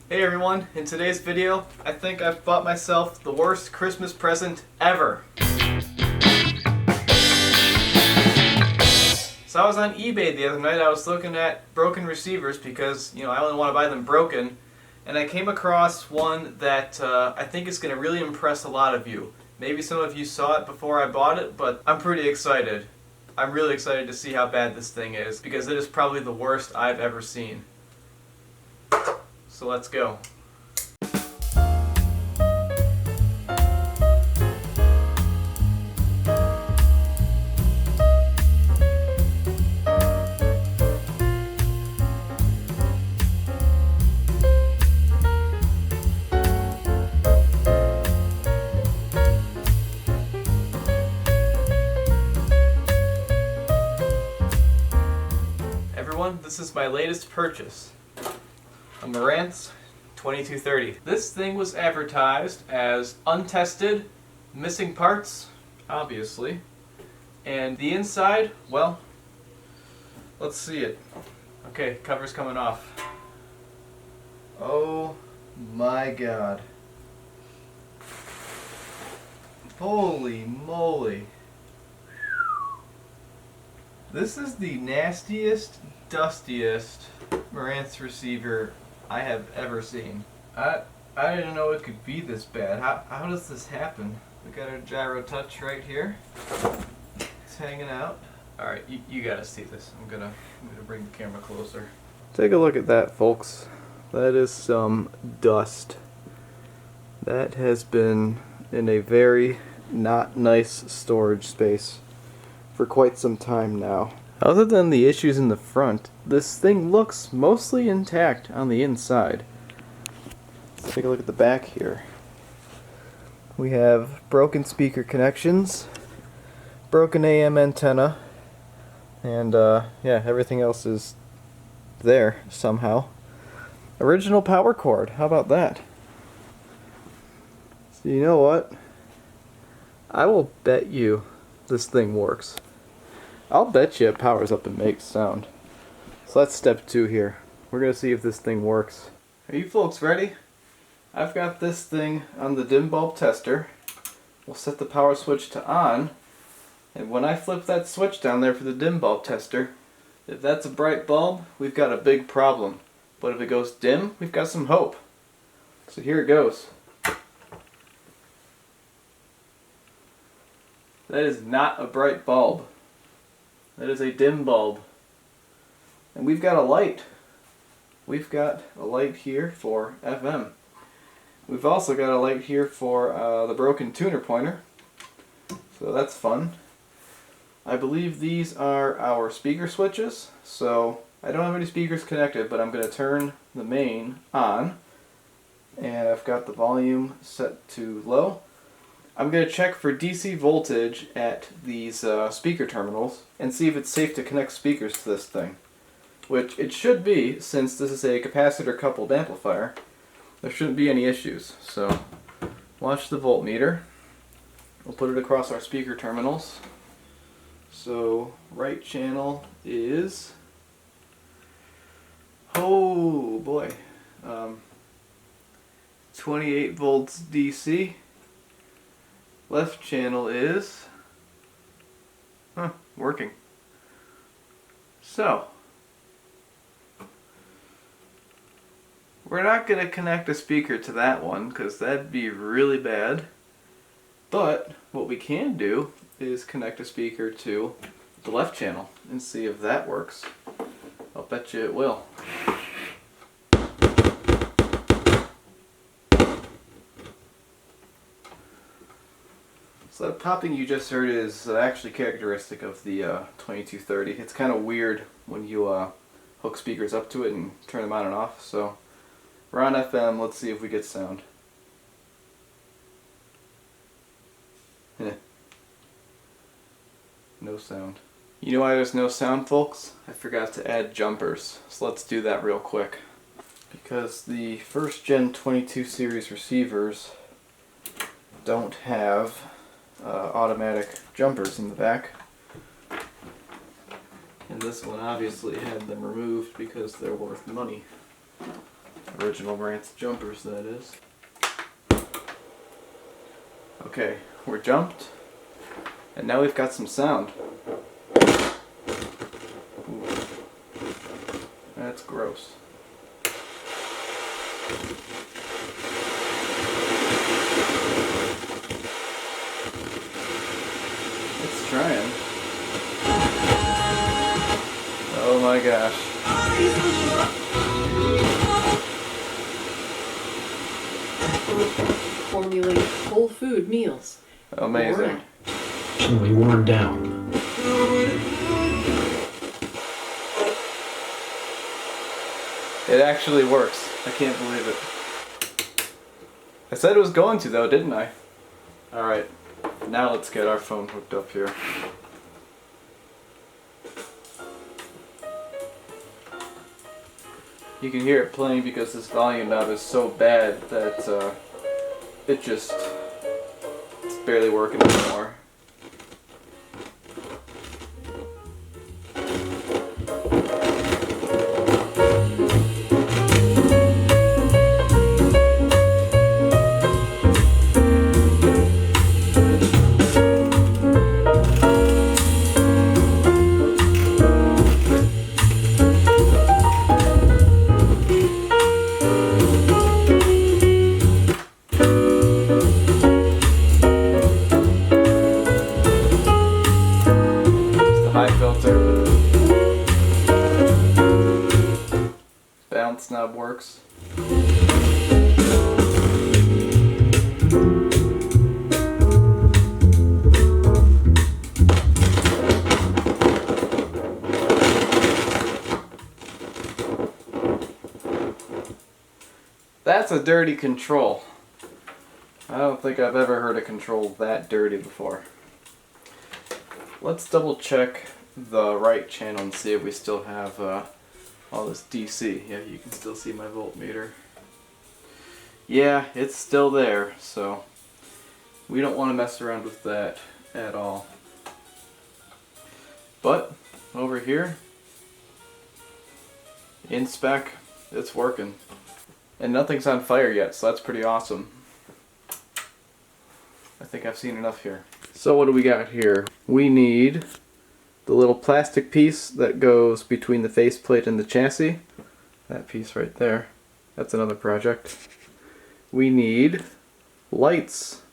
Hey everyone, in today's video, I think I've bought myself the worst Christmas present ever. So I was on eBay the other night, I was looking at broken receivers because, I only want to buy them broken. And I came across one that I think is going to really impress a lot of you. Maybe some of you saw it before I bought it, but I'm pretty excited. I'm really excited to see how bad this thing is because it is probably the worst I've ever seen. So let's go. Everyone, this is my latest purchase. A Marantz 2230. This thing was advertised as untested, missing parts, obviously. And the inside, well, let's see it. Okay, cover's coming off. Oh my god. Holy moly. This is the nastiest, dustiest Marantz receiver I have ever seen. I didn't know it could be this bad. How does this happen? We got our gyro touch right here. It's hanging out. Alright, you gotta see this. I'm gonna bring the camera closer. Take a look at that, folks. That is some dust. That has been in a very not nice storage space for quite some time now. Other than the issues in the front, this thing looks mostly intact on the inside. Let's take a look at the back here. We have broken speaker connections, broken AM antenna, and yeah, everything else is there somehow. Original power cord, how about that? So you know what? I will bet you this thing works. I'll bet you it powers up and makes sound. So that's step 2 here. We're going to see if this thing works. Are you folks ready? I've got this thing on the dim bulb tester. We'll set the power switch to on. And when I flip that switch down there for the dim bulb tester, if that's a bright bulb, we've got a big problem. But if it goes dim, we've got some hope. So here it goes. That is not a bright bulb. That is a dim bulb. And we've got a light. We've got a light here for FM. We've also got a light here for the broken tuner pointer. So that's fun. I believe these are our speaker switches. So I don't have any speakers connected, but I'm going to turn the main on. And I've got the volume set to low. I'm going to check for DC voltage at these speaker terminals and see if it's safe to connect speakers to this thing. Which it should be, since this is a capacitor coupled amplifier. There shouldn't be any issues. So watch the voltmeter. We'll put it across our speaker terminals. So right channel is, oh boy, 28 volts DC. Left channel is working. So we're not going to connect a speaker to that one because that'd be really bad. But what we can do is connect a speaker to the left channel and see if that works. I'll bet you it will. So that popping you just heard is actually characteristic of the 2230. It's kind of weird when you hook speakers up to it and turn them on and off. So we're on FM, let's see if we get sound. No sound. You know why there's no sound, folks? I forgot to add jumpers. So let's do that real quick. Because the first gen 22 series receivers don't have automatic jumpers in the back. And this one obviously had them removed because they're worth money. Original Marantz jumpers, that is. Okay, we're jumped, and now we've got some sound. Ooh. That's gross. It's trying. Oh my gosh. Formulate whole food meals. Amazing. Actually worn down. It actually works. I can't believe it. I said it was going to though, didn't I? Alright, now let's get our phone hooked up here. You can hear it playing because this volume knob is so bad that it's barely working anymore. Bounce knob works. That's a dirty control. I don't think I've ever heard a control that dirty before. Let's double check the right channel and see if we still have all this DC. Yeah, you can still see my voltmeter. Yeah, it's still there, so we don't want to mess around with that at all. But over here, in spec, it's working. And nothing's on fire yet, so that's pretty awesome. I think I've seen enough here. So what do we got here? We need the little plastic piece that goes between the faceplate and the chassis. That piece right there. That's another project. We need lights.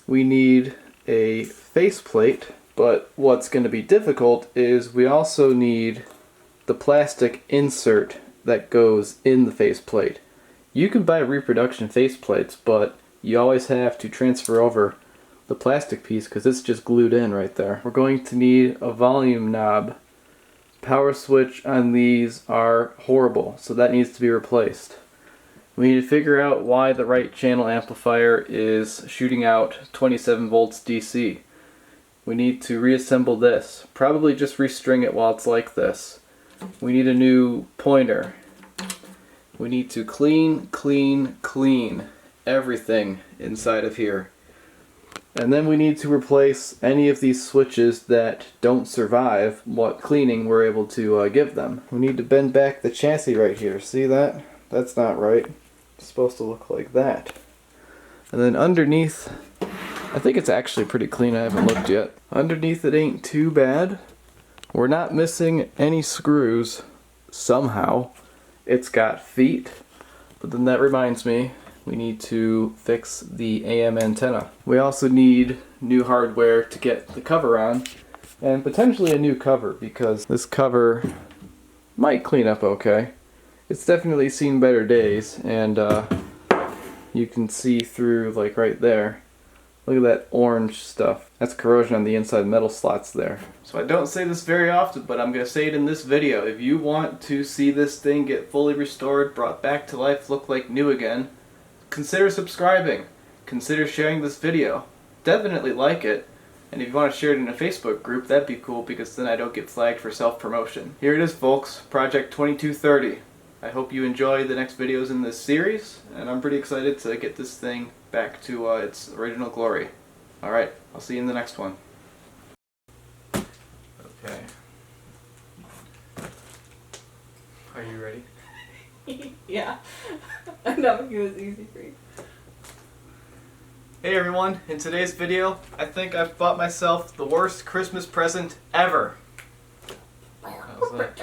We need a faceplate, but what's going to be difficult is we also need the plastic insert that goes in the faceplate. You can buy reproduction faceplates, but you always have to transfer over the plastic piece because it's just glued in right there. We're going to need a volume knob. Power switch on these are horrible, so that needs to be replaced. We need to figure out why the right channel amplifier is shooting out 27 volts DC. We need to reassemble this. Probably just restring it while it's like this. We need a new pointer. We need to clean everything inside of here. And then we need to replace any of these switches that don't survive what cleaning we're able to give them. We need to bend back the chassis right here. See that? That's not right. It's supposed to look like that. And then underneath, I think it's actually pretty clean. I haven't looked yet. Underneath it ain't too bad. We're not missing any screws somehow. It's got feet. But then that reminds me, we need to fix the AM antenna. We also need new hardware to get the cover on, and potentially a new cover, because this cover might clean up okay. It's definitely seen better days, and you can see through, like right there. Look at that orange stuff. That's corrosion on the inside metal slots there. So I don't say this very often, but I'm going to say it in this video. If you want to see this thing get fully restored, brought back to life, look like new again, consider subscribing. Consider sharing this video. Definitely like it. And if you want to share it in a Facebook group, that'd be cool, because then I don't get flagged for self-promotion. Here it is, folks. Project 2230. I hope you enjoy the next videos in this series, and I'm pretty excited to get this thing back to its original glory. Alright, I'll see you in the next one. Okay. Are you ready? Yeah. That one was easy for you. Hey everyone, in today's video, I think I've bought myself the worst Christmas present ever. How's that?